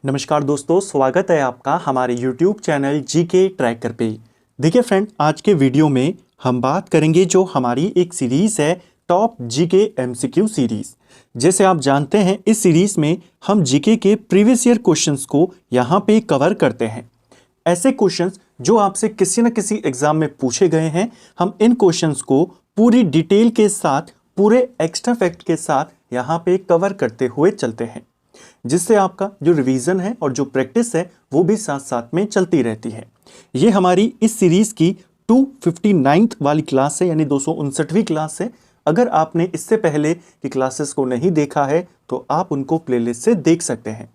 नमस्कार दोस्तों, स्वागत है आपका हमारे YouTube चैनल जीके ट्रैकर पे। देखिए फ्रेंड, आज के वीडियो में हम बात करेंगे जो हमारी एक सीरीज़ है टॉप जीके एमसीक्यू सीरीज़। जैसे आप जानते हैं, इस सीरीज़ में हम जीके के प्रीवियस ईयर क्वेश्चंस को यहाँ पे कवर करते हैं। ऐसे क्वेश्चंस जो आपसे किसी न किसी एग्जाम में पूछे गए हैं, हम इन क्वेश्चंस को पूरी डिटेल के साथ, पूरे एक्स्ट्रा फैक्ट के साथ यहाँ पे कवर करते हुए चलते हैं, जिससे आपका जो रिवीजन है और जो प्रैक्टिस है वो भी साथ साथ में चलती रहती है। ये हमारी इस सीरीज की 259th वाली क्लास है, यानी 259वीं क्लास है। अगर आपने इससे पहले की क्लासेस को नहीं देखा है तो आप उनको प्लेलिस्ट से देख सकते हैं।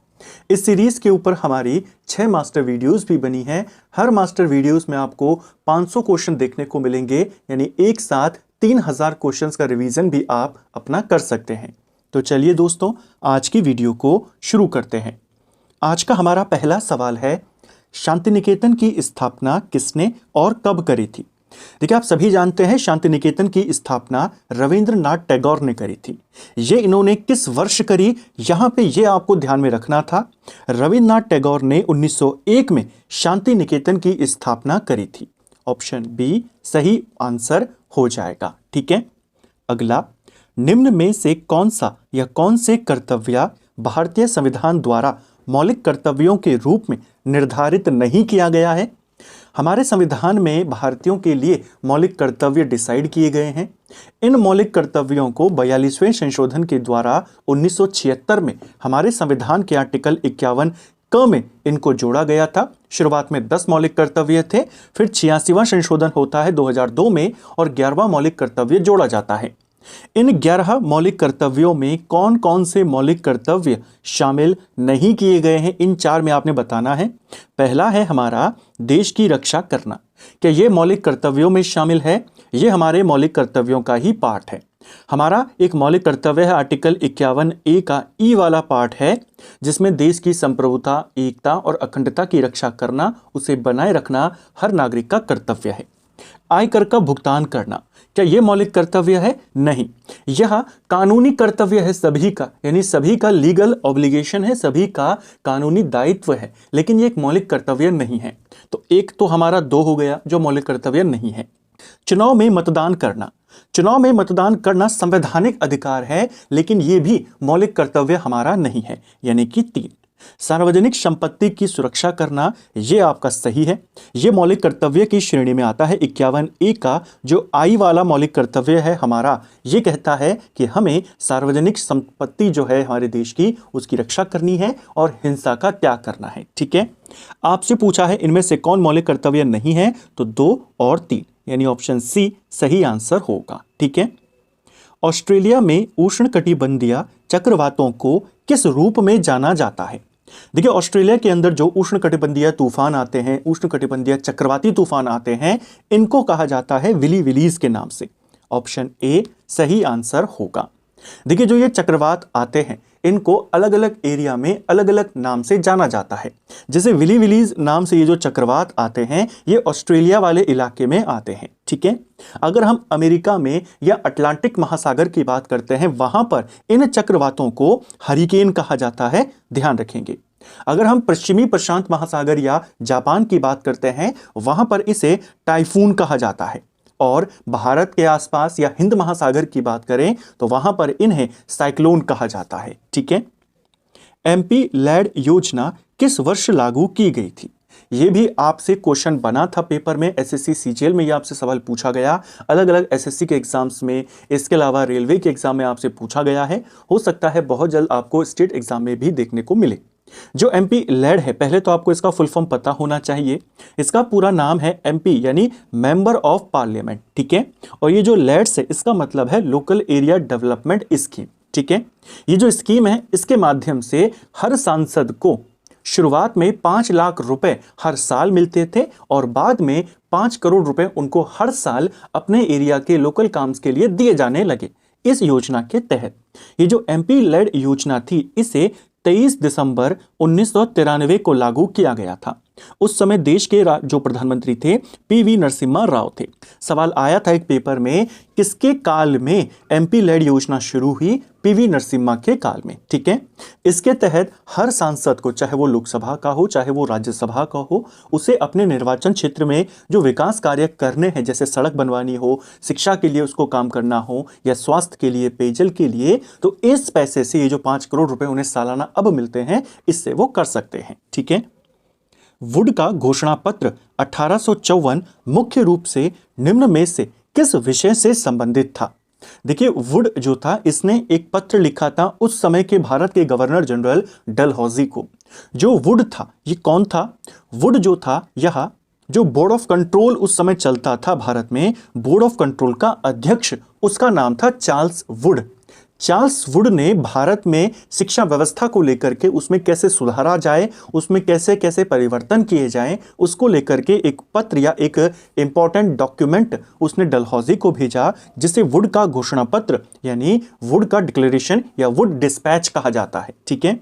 इस सीरीज के ऊपर हमारी 6 मास्टर वीडियोस भी बनी हैं। हर मास्टर वीडियोस में आपको 500 क्वेश्चन देखने को मिलेंगे, यानी एक साथ 3000 क्वेश्चंस का रिवीजन भी आप अपना कर सकते हैं। तो चलिए दोस्तों, आज की वीडियो को शुरू करते हैं। आज का हमारा पहला सवाल है, शांति निकेतन की स्थापना किसने और कब करी थी? देखिए, आप सभी जानते हैं शांति निकेतन की स्थापना रविंद्रनाथ टैगोर ने करी थी। ये इन्होंने किस वर्ष करी, यहां पे ये आपको ध्यान में रखना था। रविंद्रनाथ टैगोर ने 1901 में शांति निकेतन की स्थापना करी थी। ऑप्शन बी सही आंसर हो जाएगा। ठीक है, अगला, निम्न में से कौन सा या कौन से कर्तव्य भारतीय संविधान द्वारा मौलिक कर्तव्यों के रूप में निर्धारित नहीं किया गया है? हमारे संविधान में भारतीयों के लिए मौलिक कर्तव्य डिसाइड किए गए हैं। इन मौलिक कर्तव्यों को 42वें संशोधन के द्वारा 1976 में हमारे संविधान के आर्टिकल 51 क में इनको जोड़ा गया था। शुरुआत में 10 मौलिक कर्तव्य थे, फिर 86वां संशोधन होता है 2002 में और 11वां मौलिक कर्तव्य जोड़ा जाता है। इन 11 मौलिक कर्तव्यों में कौन कौन से मौलिक कर्तव्य शामिल नहीं किए गए हैं, इन 4 में आपने बताना है। पहला है हमारा देश की रक्षा करना। क्या ये मौलिक कर्तव्यों में शामिल है? ये हमारे मौलिक कर्तव्यों का ही पार्ट है। हमारा एक मौलिक कर्तव्य है आर्टिकल 51A का ई वाला पार्ट है, जिसमें देश की संप्रभुता, एकता और अखंडता की रक्षा करना, उसे बनाए रखना हर नागरिक का कर्तव्य है। आयकर का भुगतान करना, क्या यह मौलिक कर्तव्य है? नहीं, यह कानूनी कर्तव्य है सभी का, यानी सभी का लीगल ऑब्लिगेशन है, सभी का कानूनी दायित्व है, लेकिन यह एक मौलिक कर्तव्य नहीं है। तो एक तो हमारा 2 हो गया जो मौलिक कर्तव्य नहीं है। चुनाव में मतदान करना, चुनाव में मतदान करना संवैधानिक अधिकार है, लेकिन यह भी मौलिक कर्तव्य हमारा नहीं है, यानी कि 3। सार्वजनिक संपत्ति की सुरक्षा करना, यह आपका सही है, यह मौलिक कर्तव्य की श्रेणी में आता है। 51A का जो आई वाला मौलिक कर्तव्य है हमारा, यह कहता है कि हमें सार्वजनिक संपत्ति जो है हमारे देश की, उसकी रक्षा करनी है और हिंसा का त्याग करना है। ठीक है, आपसे पूछा है इनमें से कौन मौलिक कर्तव्य नहीं है, तो 2 और 3, यानी ऑप्शन सी सही आंसर होगा। ठीक है, ऑस्ट्रेलिया में उष्णकटिबंधीय चक्रवातों को किस रूप में जाना जाता है? देखिए, ऑस्ट्रेलिया के अंदर जो उष्णकटिबंधीय तूफान आते हैं, उष्णकटिबंधीय चक्रवाती तूफान आते हैं, इनको कहा जाता है विली विलीज के नाम से। ऑप्शन ए सही आंसर होगा। देखिए, जो ये चक्रवात आते हैं इनको अलग अलग एरिया में अलग अलग नाम से जाना जाता है। जैसे विली विलीज नाम से ये जो चक्रवात आते हैं, ये ऑस्ट्रेलिया वाले इलाके में आते हैं। ठीक है, अगर हम अमेरिका में या अटलांटिक महासागर की बात करते हैं, वहां पर इन चक्रवातों को हरिकेन कहा जाता है, ध्यान रखेंगे। अगर हम पश्चिमी प्रशांत महासागर या जापान की बात करते हैं, वहां पर इसे टाइफून कहा जाता है। और भारत के आसपास या हिंद महासागर की बात करें तो वहां पर इन्हें साइक्लोन कहा जाता है। ठीक है, एमपी लैड योजना किस वर्ष लागू की गई थी? यह भी आपसे क्वेश्चन बना था पेपर में, एसएससी सीजीएल में यह आपसे सवाल पूछा गया, अलग अलग एसएससी के एग्जाम्स में, इसके अलावा रेलवे के एग्जाम में आपसे पूछा गया है। हो सकता है बहुत जल्द आपको स्टेट एग्जाम में भी देखने को मिले। जो एमपी लैड है, पहले तो आपको इसका फुल फॉर्म पता होना चाहिए। इसका पूरा नाम है एमपी, यानी मेंबर ऑफ पार्लियामेंट। ठीक है, और ये जो लैड्स है इसका मतलब है लोकल एरिया डेवलपमेंट स्कीम। ठीक है, ये जो स्कीम है इसके माध्यम से हर सांसद को शुरुआत में 5 लाख रुपए हर साल मिलते थे और बाद में 5 करोड़ रुपए उनको हर साल अपने एरिया के लोकल काम्स के लिए दिए जाने लगे। इस योजना के तहत ये जो एमपी लैड योजना थी, इसे 23 दिसंबर 1993 को लागू किया गया था। उस समय देश के जो प्रधानमंत्री थे पीवी नरसिम्हा राव थे। सवाल आया था एक पेपर में, किसके काल में एमपी लैड योजना शुरू हुई? पीवी नरसिम्हा के काल में। ठीक है, इसके तहत हर सांसद को, चाहे वो लोकसभा का हो चाहे वो राज्यसभा का हो, उसे अपने निर्वाचन क्षेत्र में जो विकास कार्य करने हैं, जैसे सड़क बनवानी हो, शिक्षा के लिए उसको काम करना हो, या स्वास्थ्य के लिए, पेयजल के लिए, तो इस पैसे से ये जो 5 करोड़ रुपए उन्हें सालाना अब मिलते हैं, इससे वो कर सकते हैं। ठीक है, वुड का घोषणा पत्र 1854 मुख्य रूप से निम्न में से किस विषय से संबंधित था? देखिए, वुड जो था इसने एक पत्र लिखा था उस समय के भारत के गवर्नर जनरल डलहौजी को। जो वुड था ये कौन था? वुड जो था यह जो बोर्ड ऑफ कंट्रोल उस समय चलता था भारत में, बोर्ड ऑफ कंट्रोल का अध्यक्ष उसका नाम था चार्ल्स वुड। चार्ल्स वुड ने भारत में शिक्षा व्यवस्था को लेकर के उसमें कैसे सुधारा जाए, उसमें कैसे कैसे परिवर्तन किए जाएं, उसको लेकर के एक पत्र या एक इंपॉर्टेंट डॉक्यूमेंट उसने डलहौजी को भेजा, जिसे वुड का घोषणा पत्र यानी वुड का डिक्लेरेशन या वुड डिस्पैच कहा जाता है। ठीक है,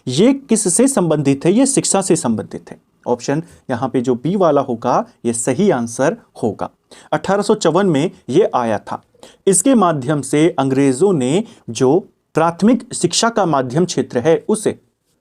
ये किससे संबंधित है? ये शिक्षा से संबंधित है। ऑप्शन यहां पे जो बी वाला होगा ये सही आंसर होगा। 1854 में ये आया था। इसके माध्यम से अंग्रेजों ने जो प्राथमिक शिक्षा का माध्यम क्षेत्र है उसे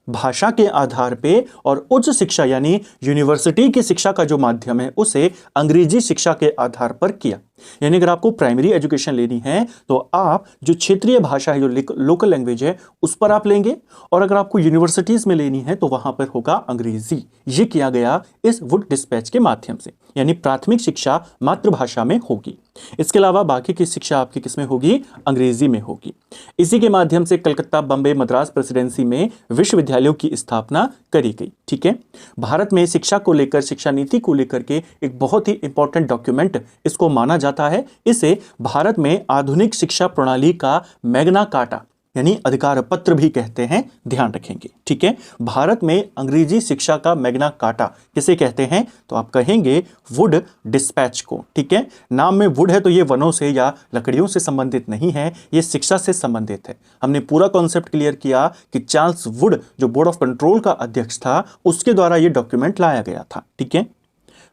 भाषा के आधार पे, और उच्च शिक्षा यानी यूनिवर्सिटी की शिक्षा का जो माध्यम है उसे अंग्रेजी शिक्षा के आधार पर किया। यानी अगर आपको प्राइमरी एजुकेशन लेनी है तो आप जो क्षेत्रीय भाषा है, जो लोकल लैंग्वेज है, उस पर आप लेंगे, और अगर आपको यूनिवर्सिटीज में लेनी है तो वहां पर होगा अंग्रेजी। ये किया गया इस वुड डिस्पैच के माध्यम से, यानी प्राथमिक शिक्षा मातृभाषा में होगी। इसके अलावा बाकी की शिक्षा आपकी किसमें होगी? अंग्रेजी में होगी। इसी के माध्यम से कलकत्ता, बम्बई, मद्रास प्रेसिडेंसी में विश्वविद्यालयों की स्थापना करी गई। ठीक है, भारत में शिक्षा को लेकर, शिक्षा नीति को लेकर के एक बहुत ही इंपॉर्टेंट डॉक्यूमेंट इसको माना जाता है। इसे भारत में आधुनिक शिक्षा प्रणाली का मैग्ना कार्टा यानी अधिकार पत्र भी कहते हैं, ध्यान रखेंगे। ठीक है, भारत में अंग्रेजी शिक्षा का मैग्ना कार्टा किसे कहते हैं? तो आप कहेंगे वुड डिस्पैच को। ठीक है, नाम में वुड है तो ये वनों से या लकड़ियों से संबंधित नहीं है, ये शिक्षा से संबंधित है। हमने पूरा कॉन्सेप्ट क्लियर किया कि चार्ल्स वुड जो बोर्ड ऑफ कंट्रोल का अध्यक्ष था उसके द्वारा ये डॉक्यूमेंट लाया गया था। ठीक है,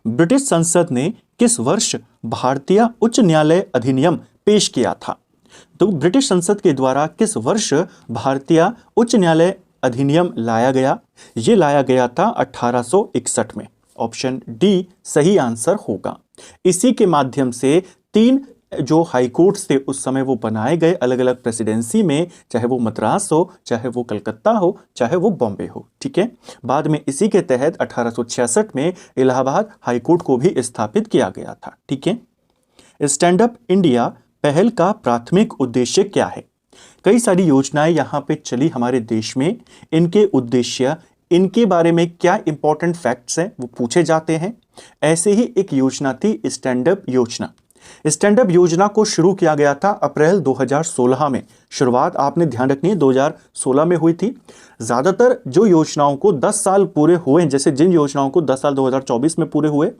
ब्रिटिश संसद ने किस वर्ष भारतीय उच्च न्यायालय अधिनियम पेश किया था? तो ब्रिटिश संसद के द्वारा किस वर्ष भारतीय उच्च न्यायालय अधिनियम लाया गया? यह लाया गया था 1861 में। ऑप्शन डी सही आंसर होगा। इसी के माध्यम से 3 जो हाई कोर्ट्स थे उस समय वो बनाए गए अलग अलग प्रेसिडेंसी में, चाहे वो मद्रास हो, चाहे वो कलकत्ता हो, चाहे वो बॉम्बे हो। ठीक है, बाद में इसी के तहत 1866 में इलाहाबाद हाई कोर्ट को भी स्थापित किया गया था। ठीक है, स्टैंड अप इंडिया पहल का प्राथमिक उद्देश्य क्या है? कई सारी योजनाएं यहां पे चली हमारे देश में, इनके उद्देश्य, इनके बारे में क्या इंपॉर्टेंट फैक्ट्स हैं वो पूछे जाते हैं। ऐसे ही एक योजना थी स्टैंड अप योजना। स्टैंड अप योजना को शुरू किया गया था अप्रैल 2016 में। शुरुआत आपने ध्यान रखनी है 2016 में हुई थी। ज़्यादातर जो योजनाओं को 10 साल पूरे हुए, जैसे जिन योजनाओं को 10 साल 2024 में पूरे हुए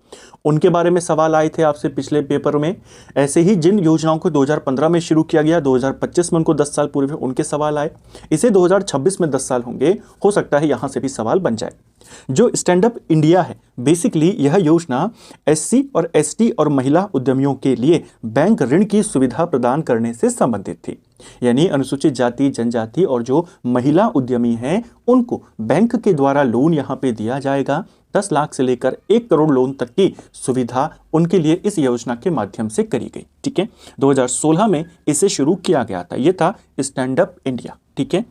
उनके बारे में सवाल आए थे आपसे पिछले पेपर में। ऐसे ही जिन योजनाओं को 2015 में शुरू किया गया, 2025 में उनको 10 साल पूरे हुए, उनके सवाल आए। इसे 2026 में 10 साल होंगे, हो सकता है यहाँ से भी सवाल बन जाए। जो स्टैंड अप इंडिया है, बेसिकली यह योजना एससी और एसटी और महिला उद्यमियों के लिए बैंक ऋण की सुविधा प्रदान करने से संबंधित थी। यानी अनुसूचित जाति, जनजाति और जो महिला उद्यमी हैं उनको बैंक के द्वारा लोन यहाँ पे दिया जाएगा। 10 लाख से लेकर 1 करोड़ लोन तक की सुविधा उनके लिए इस योजना के माध्यम से करी गई। ठीक है, 2016 में इसे शुरू किया गया था। यह था स्टैंड अप इंडिया। ठीक है,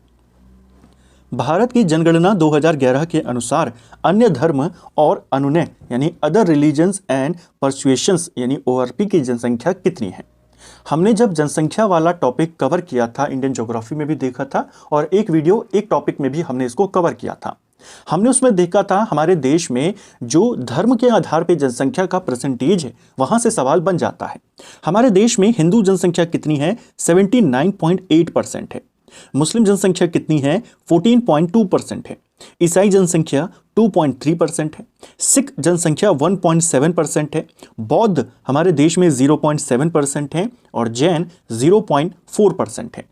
भारत की जनगणना 2011 के अनुसार अन्य धर्म और अनुनय यानी अदर रिलीजन्स एंड परसुएशंस यानी ORP की जनसंख्या कितनी है? हमने जब जनसंख्या वाला टॉपिक कवर किया था, इंडियन ज्योग्राफी में भी देखा था, और एक वीडियो एक टॉपिक में भी हमने इसको कवर किया था। हमने उसमें देखा था हमारे देश में जो धर्म के आधार पर जनसंख्या का परसेंटेज है वहां से सवाल बन जाता है। हमारे देश में हिंदू जनसंख्या कितनी है? 79.8% है। मुस्लिम जनसंख्या कितनी है? 14.2% है। ईसाई जनसंख्या 2.3% है। सिख जनसंख्या 1.7% है। बौद्ध हमारे देश में 0.7% है और जैन 0.4% है।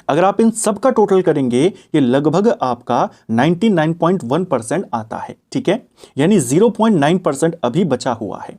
अगर आप इन सब का टोटल करेंगे ये लगभग आपका 99.1% आता है, ठीक है। यानी 0.9% अभी बचा हुआ है।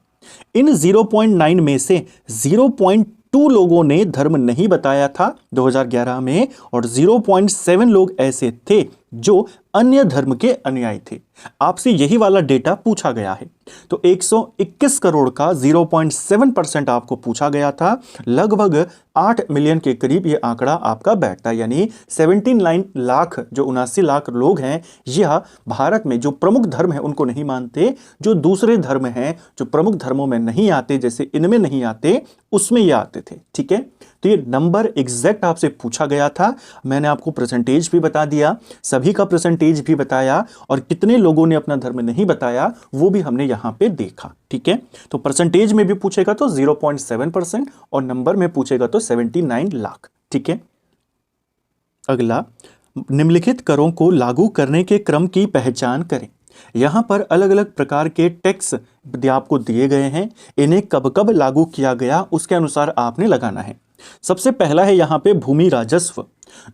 इन 0.9 में से 0.2 लोगों ने धर्म नहीं बताया था 2011 में, और 0.7 लोग ऐसे थे जो अन्य धर्म के अनुयायी थे। आपसे यही वाला डेटा पूछा गया है। तो 121 करोड़ का 0.7% आपको पूछा गया था। लगभग 8 मिलियन के करीब ये आंकड़ा आपका बैठता है। यानी 79 लाख, जो 79 लाख लोग हैं, यह भारत में जो प्रमुख धर्म है उनको नहीं मानते। जो दूसरे धर्म हैं, जो प्रमुख धर्मों में नहीं आते, जैसे इनमें नहीं आते, उसमें ये आते थे, ठीक है। तो ये नंबर एग्जैक्ट आपसे पूछा गया था। मैंने आपको परसेंटेज भी बता दिया, सभी का परसेंटेज भी बताया, और कितने लोगों ने अपना धर्म नहीं बताया वो भी हमने यहां पे देखा, ठीक है। तो परसेंटेज में भी पूछेगा तो 0.7%, और नंबर में पूछेगा तो 79 लाख, ठीक है। अगला, निम्नलिखित करों को लागू करने के क्रम की पहचान करें। यहां पर अलग अलग प्रकार के टैक्स आपको दिए गए हैं, इन्हें कब कब लागू किया गया उसके अनुसार आपने लगाना है। सबसे पहला है यहां पे भूमि राजस्व।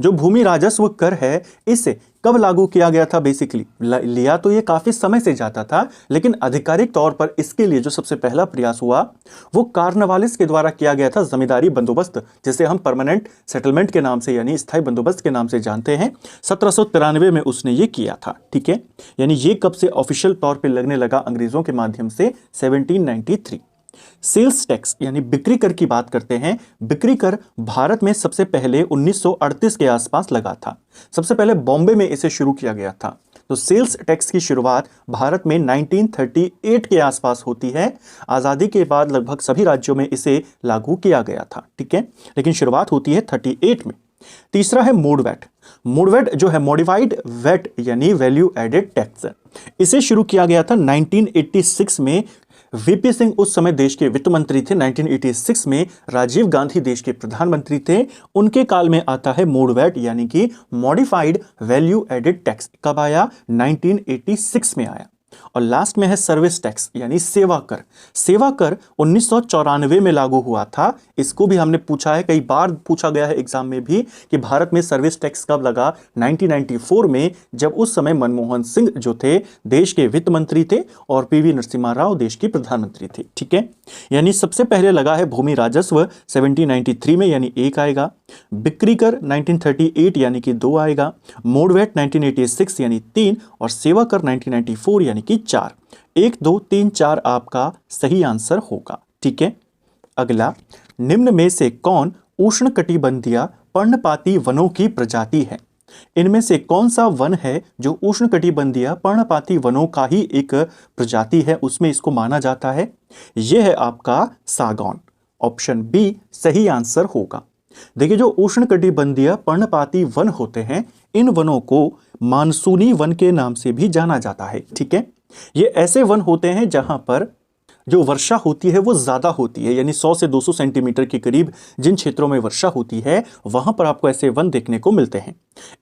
जो भूमि राजस्व कर है, इसे कब लागू किया गया था? बेसिकली लिया तो ये काफी समय से जाता था, लेकिन आधिकारिक तौर पर इसके लिए जो सबसे पहला प्रयास हुआ वो कार्नवालिस के द्वारा किया गया था, जमींदारी बंदोबस्त, जिसे हम परमानेंट सेटलमेंट के नाम से यानी स्थायी बंदोबस्त के नाम से जानते हैं। 1793 में उसने ये किया था, ठीक है। यानी ये कब से ऑफिशियल तौर पर लगने लगा? अंग्रेजों के माध्यम से 1793। सेल्स टैक्स यानी बिक्री कर की बात करते हैं। बिक्री कर भारत में सबसे पहले 1938 के आसपास लगा था। सबसे पहले बॉम्बे में इसे शुरू किया गया था। तो सेल्स टैक्स की शुरुआत भारत में 1938 के आसपास होती है। आजादी के बाद लगभग सभी राज्यों में इसे लागू किया गया था, ठीक है, लेकिन शुरुआत होती है 38 में। तीसरा है मोड वैट। मोड वैट जो है मॉडिफाइड वैट यानी वैल्यू एडेड टैक्स, इसे शुरू किया गया था 1986 में। वीपी सिंह उस समय देश के वित्त मंत्री थे। 1986 में राजीव गांधी देश के प्रधानमंत्री थे। उनके काल में आता है मोड वैट यानी कि मॉडिफाइड वैल्यू एडेड टैक्स। कब आया? 1986 में आया। और लास्ट में है सर्विस टैक्स यानी सेवा कर। सेवा कर 1994 में लागू हुआ था। इसको भी हमने पूछा है, कई बार पूछा गया है एग्जाम में भी कि भारत में सर्विस टैक्स कब लगा? 1994 में, जब उस समय मनमोहन सिंह जो थे देश के वित्त मंत्री थे और पीवी नरसिम्हा राव देश के प्रधानमंत्री थे, ठीक है। यानी सबसे पहले लगा है भूमि राजस्व 1793 में यानी 1 आएगा। बिक्री कर 1938 यानी कि 2 आएगा। मोड वैट 1986 यानी 3, और सेवा कर 1994 यानी कि 4। 1 2 3 4 आपका सही आंसर होगा, ठीक है। अगला, निम्न में से कौन उष्णकटिबंधीय पर्णपाती वनों की प्रजाति है? इनमें से कौन सा वन है जो उष्णकटिबंधीय पर्णपाती वनों का ही एक प्रजाति है, उसमें इसको माना जाता है? यह है आपका सागौन। ऑप्शन बी सही आंसर होगा। देखिए, जो उष्णकटिबंधीय पर्णपाती वन होते हैं, इन वनों को मानसूनी वन के नाम से भी जाना जाता है, ठीक है। ये ऐसे वन होते हैं जहां पर जो वर्षा होती है वो ज्यादा होती है, यानी 100 से 200 सेंटीमीटर के करीब जिन क्षेत्रों में वर्षा होती है वहां पर आपको ऐसे वन देखने को मिलते हैं।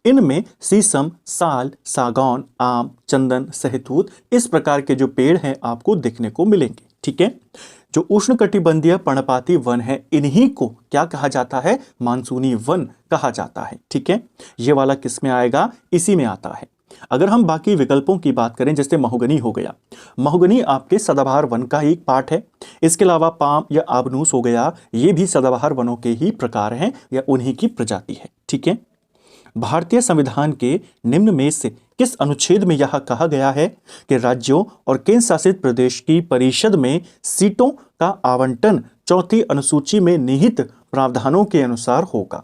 इनमें शीशम, साल, सागौन, आम, चंदन, सहतूत, इस प्रकार के जो पेड़ हैं आपको देखने को मिलेंगे, ठीक है। जो उष्णकटिबंधीय पर्णपाती वन है, इन्हीं को क्या कहा जाता है? मानसूनी वन कहा जाता है, ठीक है। ये वाला किस में आएगा? इसी में आता है। अगर हम बाकी विकल्पों की बात करें, जैसे महोगनी हो गया, महोगनी आपके सदाबहार वन का एक पार्ट है। इसके अलावा पाम या आबनूस हो गया, ये भी सदाबहार वनों के ही प्रकार हैं या उन्हीं की प्रजाति है, ठीक है। भारतीय संविधान के निम्न में से किस अनुच्छेद में यह कहा गया है कि राज्यों और केंद्र शासित प्रदेश की परिषद में सीटों का आवंटन चौथी अनुसूची में निहित प्रावधानों के अनुसार होगा?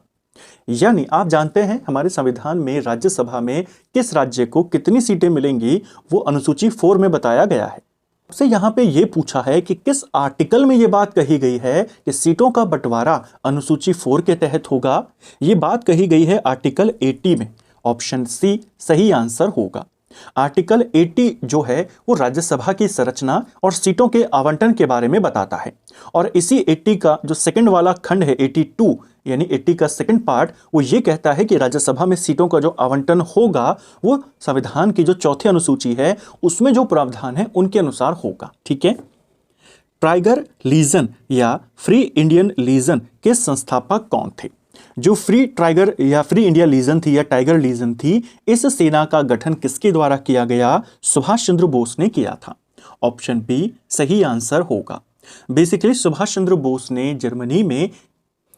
यानी आप जानते हैं हमारे संविधान में राज्यसभा में किस राज्य को कितनी सीटें मिलेंगी, वो अनुसूची 4 में बताया गया है। आपसे यहां पे ये पूछा है कि किस आर्टिकल में ये बात कही गई है कि सीटों का बंटवारा अनुसूची 4 के तहत होगा। ये बात कही गई है आर्टिकल 80 में। ऑप्शन सी सही आंसर होगा। आर्टिकल 80 जो है वो राज्यसभा की संरचना और सीटों के आवंटन के बारे में बताता है। और इसी 80 का जो सेकंड वाला खंड है 82 यानी 80 का सेकंड पार्ट, वो ये कहता है कि राज्यसभा में सीटों का जो आवंटन होगा वो संविधान की जो चौथी अनुसूची है उसमें जो प्रावधान है उनके अनुसार होगा, ठीक है। टाइगर लीजन या फ्री इंडियन लीजन के संस्थापक कौन थे? जो फ्री टाइगर या फ्री इंडिया लीजन थी या टाइगर लीजन थी, इस सेना का गठन किसके द्वारा किया गया? सुभाष चंद्र बोस ने किया था। ऑप्शन बी सही आंसर होगा। बेसिकली सुभाष चंद्र बोस ने जर्मनी में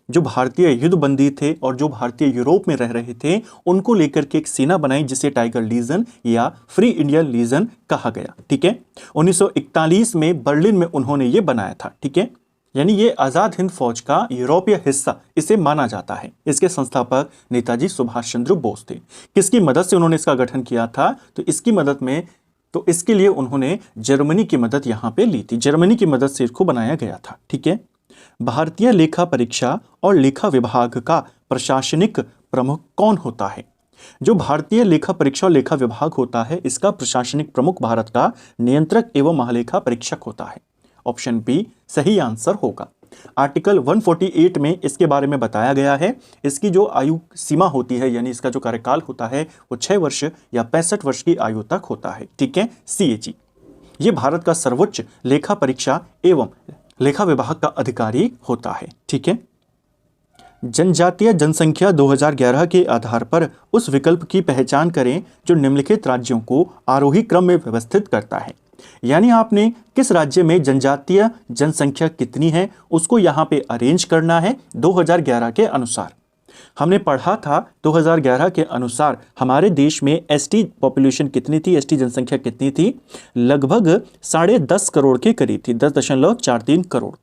जो भारतीय युद्धबंदी थे और जो भारतीय यूरोप में रह रहे थे उनको लेकर के एक सेना बनाई जिसे टाइगर लीजन या फ्री इंडिया लीजन कहा गया। ठीक है, 1941 में बर्लिन में उन्होंने ये बनाया था। ठीक है, यानी ये आजाद हिंद फौज का यूरोपीय हिस्सा इसे माना जाता है। इसके संस्थापक नेताजी सुभाष चंद्र बोस थे। किसकी मदद से उन्होंने इसका गठन किया था? तो इसकी मदद में तो इसके लिए उन्होंने जर्मनी की मदद यहां पे ली थी। जर्मनी की मदद से इसको बनाया गया था। ठीक है, भारतीय लेखा परीक्षा और लेखा विभाग का प्रशासनिक प्रमुख कौन होता है? जो भारतीय लेखा परीक्षा और लेखा विभाग होता है इसका प्रशासनिक प्रमुख भारत का नियंत्रक एवं महालेखा परीक्षक होता है। ऑप्शन बी सही आंसर होगा। आर्टिकल 148 में इसके बारे में बताया गया है। इसकी जो आयु सीमा होती है यानी इसका जो कार्यकाल होता है वो 6 वर्ष या 65 वर्ष की आयु तक होता है। ठीक है, CAG ये भारत का सर्वोच्च लेखा परीक्षा एवं लेखा विभाग का अधिकारी होता है। ठीक है, जनजातीय जनसंख्या 2011 के आधार पर उस विकल्प की पहचान करें जो निम्नलिखित राज्यों को आरोही क्रम में व्यवस्थित करता है। यानी आपने किस राज्य में जनजातीय जनसंख्या कितनी है उसको यहाँ पे अरेंज करना है 2011 के अनुसार। हमने पढ़ा था 2011 के अनुसार हमारे देश में एसटी पॉपुलेशन कितनी थी, एसटी जनसंख्या कितनी थी? लगभग 10.5 करोड़ के करीब थी, 10.43 करोड़।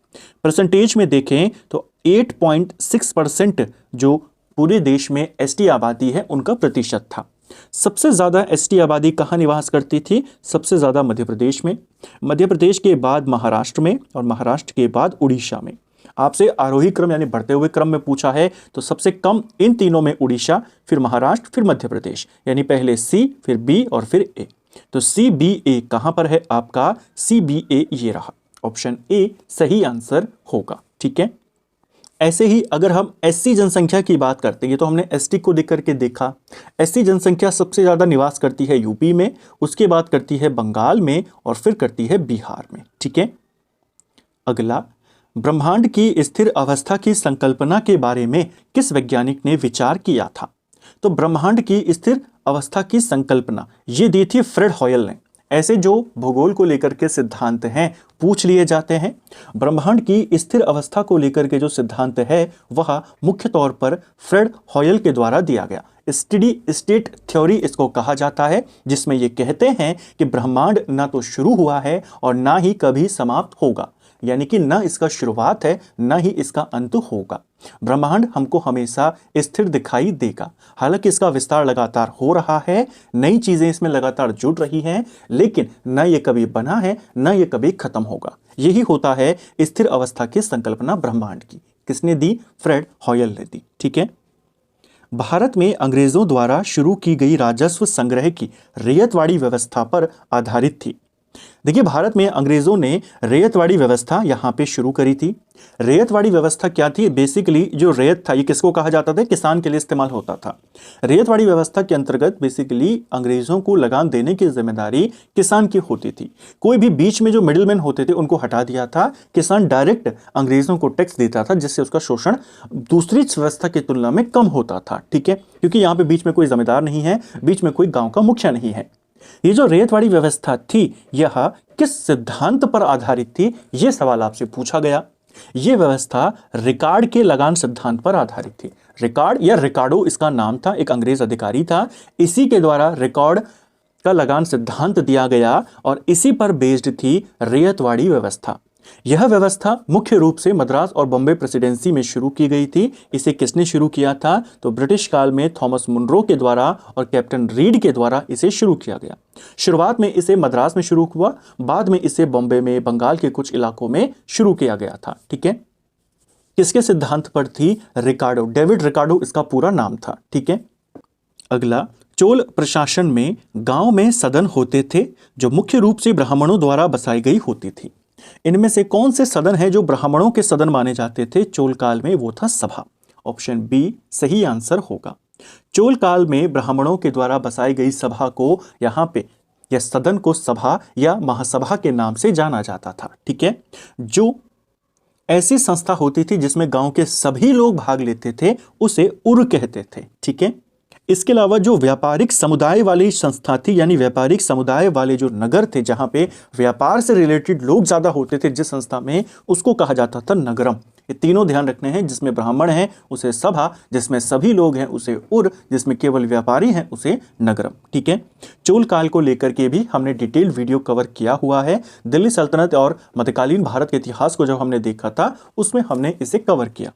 परसेंटेज में देखें तो 8.6% जो पूरे देश में एसटी आबादी है उनका प्रतिशत था। सबसे ज्यादा एसटी आबादी कहाँ निवास करती थी? सबसे ज्यादा मध्य प्रदेश में, मध्य प्रदेश के बाद महाराष्ट्र में और महाराष्ट्र के बाद उड़ीसा में। आपसे आरोही क्रम यानी बढ़ते हुए क्रम में पूछा है तो सबसे कम इन तीनों में उड़ीसा, फिर महाराष्ट्र, फिर मध्य प्रदेश, यानी पहले सी, फिर बी और फिर ए। तो CBA कहां पर है आपका? CBA ये रहा, ऑप्शन ए सही आंसर होगा। ठीक है, ऐसे ही अगर हम SC जनसंख्या की बात करते हैं तो हमने ST को लेकर के देखा। SC जनसंख्या सबसे ज्यादा निवास करती है यूपी में, उसके बाद करती है बंगाल में और फिर करती है बिहार में। ठीक है, अगला, ब्रह्मांड की स्थिर अवस्था की संकल्पना के बारे में किस वैज्ञानिक ने विचार किया था? तो ब्रह्मांड की स्थिर अवस्था की संकल्पना ये दी थी फ्रेड हॉयल ने। ऐसे जो भूगोल को लेकर के सिद्धांत हैं पूछ लिए जाते हैं। ब्रह्मांड की स्थिर अवस्था को लेकर के जो सिद्धांत है वह मुख्य तौर पर फ्रेड हॉयल के द्वारा दिया गया। स्टेडी स्टेट थ्योरी इसको कहा जाता है, जिसमें ये कहते हैं कि ब्रह्मांड ना तो शुरू हुआ है और ना ही कभी समाप्त होगा, यानी कि ना इसका शुरुआत है ना ही इसका अंत होगा। ब्रह्मांड हमको हमेशा स्थिर दिखाई देगा। हालांकि इसका विस्तार लगातार हो रहा है, नई चीजें इसमें लगातार जुड़ रही हैं, लेकिन न ये कभी बना है न ये कभी खत्म होगा। यही होता है स्थिर अवस्था की संकल्पना ब्रह्मांड की। किसने दी? फ्रेड हॉयल ने दी। ठीक है, भारत में अंग्रेजों द्वारा शुरू की गई राजस्व संग्रह की रैयतवाड़ी व्यवस्था पर आधारित थी। देखिए, भारत में अंग्रेजों ने रैयतवाड़ी व्यवस्था यहां पे शुरू करी थी। रैयतवाड़ी व्यवस्था क्या थी? बेसिकली जो रैयत था ये किसको कहा जाता था? किसान के लिए इस्तेमाल होता था। रैयतवाड़ी व्यवस्था के अंतर्गत बेसिकली अंग्रेजों को लगान देने की जिम्मेदारी किसान की होती थी। कोई भी बीच में जो मिडिलमैन होते थे उनको हटा दिया था। किसान डायरेक्ट अंग्रेजों को टैक्स देता था, जिससे उसका शोषण दूसरी व्यवस्था की तुलना में कम होता था। ठीक है, क्योंकि यहाँ पे बीच में कोई जमींदार नहीं है, बीच में कोई गांव का मुखिया नहीं है। ये जो रैयतवाड़ी व्यवस्था थी यह किस सिद्धांत पर आधारित थी? यह सवाल आपसे पूछा गया। यह व्यवस्था रिकार्ड के लगान सिद्धांत पर आधारित थी। रिकार्ड या रिकार्डो इसका नाम था, एक अंग्रेज अधिकारी था। इसी के द्वारा रिकॉर्ड का लगान सिद्धांत दिया गया और इसी पर बेस्ड थी रैयतवाड़ी व्यवस्था। यह व्यवस्था मुख्य रूप से मद्रास और बॉम्बे प्रेसिडेंसी में शुरू की गई थी। इसे किसने शुरू किया था? तो ब्रिटिश काल में थॉमस मुनरो के द्वारा और कैप्टन रीड के द्वारा इसे शुरू किया गया। शुरुआत में इसे मद्रास में शुरू हुआ, बाद में इसे बॉम्बे में, बंगाल के कुछ इलाकों में शुरू किया गया था। ठीक है, किसके सिद्धांत पर थी? रिकार्डो, डेविड रिकार्डो इसका पूरा नाम था। ठीक है, अगला, चोल प्रशासन में गांव में सदन होते थे जो मुख्य रूप से ब्राह्मणों द्वारा बसाई गई होती थी। इनमें से कौन से सदन है जो ब्राह्मणों के सदन माने जाते थे चोल काल में? वो था सभा। ऑप्शन बी सही आंसर होगा। चोल काल में ब्राह्मणों के द्वारा बसाई गई सभा को यहां पे या सदन को सभा या महासभा के नाम से जाना जाता था। ठीक है, जो ऐसी संस्था होती थी जिसमें गांव के सभी लोग भाग लेते थे, उसे उर कहते थे। ठीक है। इसके अलावा जो व्यापारिक समुदाय वाली संस्था थी, यानी व्यापारिक समुदाय वाले जो नगर थे जहां पे व्यापार से रिलेटेड लोग ज्यादा होते थे जिस संस्था में, उसको कहा जाता था नगरम। ये तीनों ध्यान रखने हैं। जिसमें ब्राह्मण हैं उसे सभा, जिसमें सभी लोग हैं उसे उर, जिसमें केवल व्यापारी हैं उसे नगरम। ठीक है। चोल काल को लेकर के भी हमने डिटेल वीडियो कवर किया हुआ है। दिल्ली सल्तनत और मध्यकालीन भारत के इतिहास को जब हमने देखा था उसमें हमने इसे कवर किया।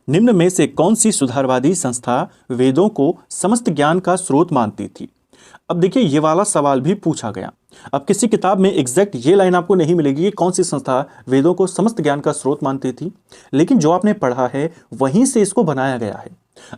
निम्न में से कौन सी सुधारवादी संस्था वेदों को समस्त ज्ञान का स्रोत मानती थी? अब देखिए ये वाला सवाल भी पूछा गया। अब किसी किताब में एग्जैक्ट ये लाइन आपको नहीं मिलेगी कि कौन सी संस्था वेदों को समस्त ज्ञान का स्रोत मानती थी, लेकिन जो आपने पढ़ा है वहीं से इसको बनाया गया है।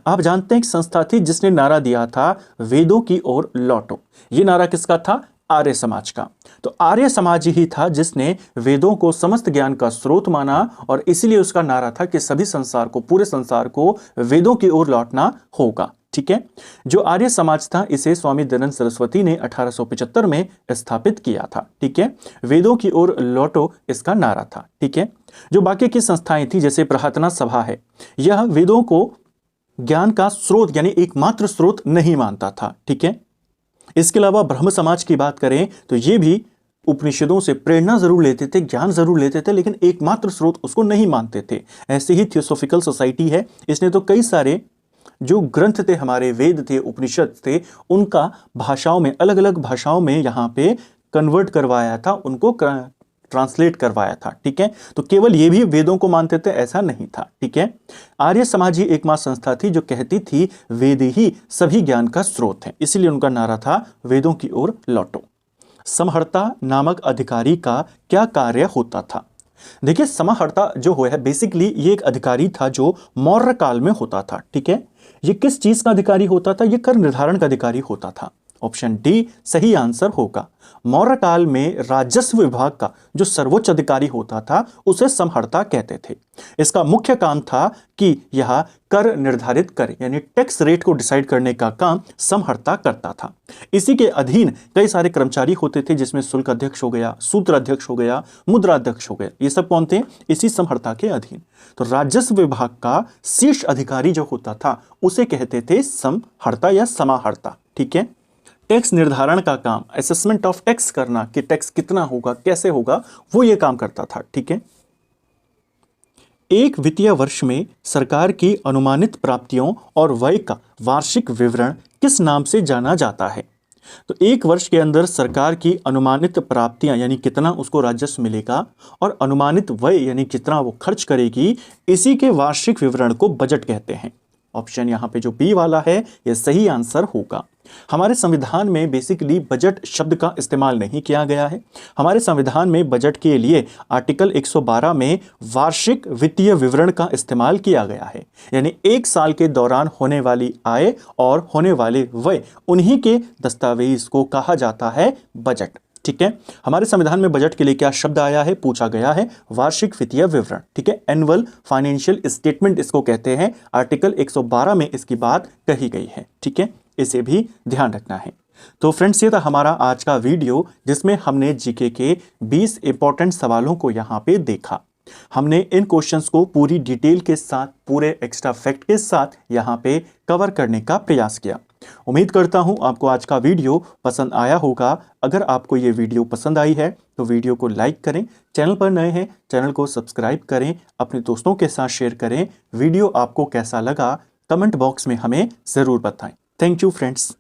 आप जानते हैं एक संस्था थी जिसने नारा दिया था वेदों की ओर लौटो। ये नारा किसका था? आर्य समाज का। तो आर्य समाज ही था जिसने वेदों को समस्त ज्ञान का स्रोत माना और इसीलिए उसका नारा था कि सभी संसार को, पूरे संसार को वेदों की ओर लौटना होगा। ठीक है। जो आर्य समाज था इसे स्वामी दयानंद सरस्वती ने 1875 में स्थापित किया था। ठीक है। वेदों की ओर लौटो इसका नारा था। ठीक है। जो बाकी की संस्थाएं थी जैसे प्रार्थना सभा है, यह वेदों को ज्ञान का स्रोत यानी एकमात्र स्रोत नहीं मानता था। ठीक है। इसके अलावा ब्रह्म समाज की बात करें तो ये भी उपनिषदों से प्रेरणा जरूर लेते थे, ज्ञान जरूर लेते थे, लेकिन एकमात्र स्रोत उसको नहीं मानते थे। ऐसे ही थियोसॉफिकल सोसाइटी है, इसने तो कई सारे जो ग्रंथ थे, हमारे वेद थे, उपनिषद थे, उनका भाषाओं में, अलग अलग भाषाओं में यहाँ पे कन्वर्ट करवाया था, उनको ट्रांसलेट करवाया था। ठीक है। तो केवल ये भी वेदों को मानते थे ऐसा नहीं था। ठीक है। आर्य समाज ही एकमात्र संस्था थी जो कहती थी वेद ही सभी ज्ञान का स्रोत है, इसीलिए उनका नारा था वेदों की ओर लौटो। समहर्ता नामक अधिकारी का क्या कार्य होता था? देखिए समहर्ता जो है बेसिकली ये एक अधिकारी था जो मौर्य काल में होता था। ठीक है। ये किस चीज का अधिकारी होता था? ये कर निर्धारण का अधिकारी होता था। ऑप्शन डी सही आंसर होगा। मौर्य काल में राजस्व विभाग का जो सर्वोच्च अधिकारी होता था उसे समहर्ता कहते थे। इसका मुख्य काम था कि यह कर निर्धारित करे यानी टैक्स रेट को डिसाइड करने का काम समहर्ता करता था। इसी के अधीन कई सारे कर्मचारी होते थे जिसमें शुल्क अध्यक्ष हो गया, सूत्र अध्यक्ष हो गया, मुद्रा अध्यक्ष हो गया, ये सब कौन थे? इसी समहर्ता के अधीन। तो राजस्व विभाग का शीर्ष अधिकारी जो होता था उसे कहते थे समहर्ता या समाहर्ता। ठीक है। टैक्स निर्धारण का काम, असेसमेंट ऑफ टैक्स करना कि टैक्स कितना होगा, कैसे होगा, वो ये काम करता था। ठीक है। एक वित्तीय वर्ष में सरकार की अनुमानित प्राप्तियों और व्यय का वार्षिक विवरण किस नाम से जाना जाता है? तो एक वर्ष के अंदर सरकार की अनुमानित प्राप्तियां यानी कितना उसको राजस्व मिलेगा और अनुमानित व्यय यानी कितना वो खर्च करेगी, इसी के वार्षिक विवरण को बजट कहते हैं। ऑप्शन यहाँ पे जो बी वाला है यह सही आंसर होगा। हमारे संविधान में बेसिकली बजट शब्द का इस्तेमाल नहीं किया गया है। हमारे संविधान में बजट के लिए आर्टिकल 112 में वार्षिक वित्तीय विवरण का इस्तेमाल किया गया है, यानी एक साल के दौरान होने वाली आय और होने वाले व्यय, उन्हीं के दस्तावेज को कहा जाता है बजट। ठीक है। हमारे संविधान में बजट के लिए क्या शब्द आया है? पूछा गया है वार्षिक वित्तीय विवरण। ठीक है। एनुअल फाइनेंशियल स्टेटमेंट इसको कहते हैं। आर्टिकल 112 में इसकी बात कही गई है। ठीक है। इसे भी ध्यान रखना है। तो फ्रेंड्स ये था हमारा आज का वीडियो जिसमें हमने जीके के 20 इंपॉर्टेंट सवालों को यहाँ पे देखा। हमने इन क्वेश्चंस को पूरी डिटेल के साथ, पूरे एक्स्ट्रा फैक्ट के साथ यहाँ पे कवर करने का प्रयास किया। उम्मीद करता हूँ आपको आज का वीडियो पसंद आया होगा। अगर आपको ये वीडियो पसंद आई है तो वीडियो को लाइक करें, चैनल पर नए हैं चैनल को सब्सक्राइब करें, अपने दोस्तों के साथ शेयर करें। वीडियो आपको कैसा लगा कमेंट बॉक्स में हमें ज़रूर बताएं। Thank you friends.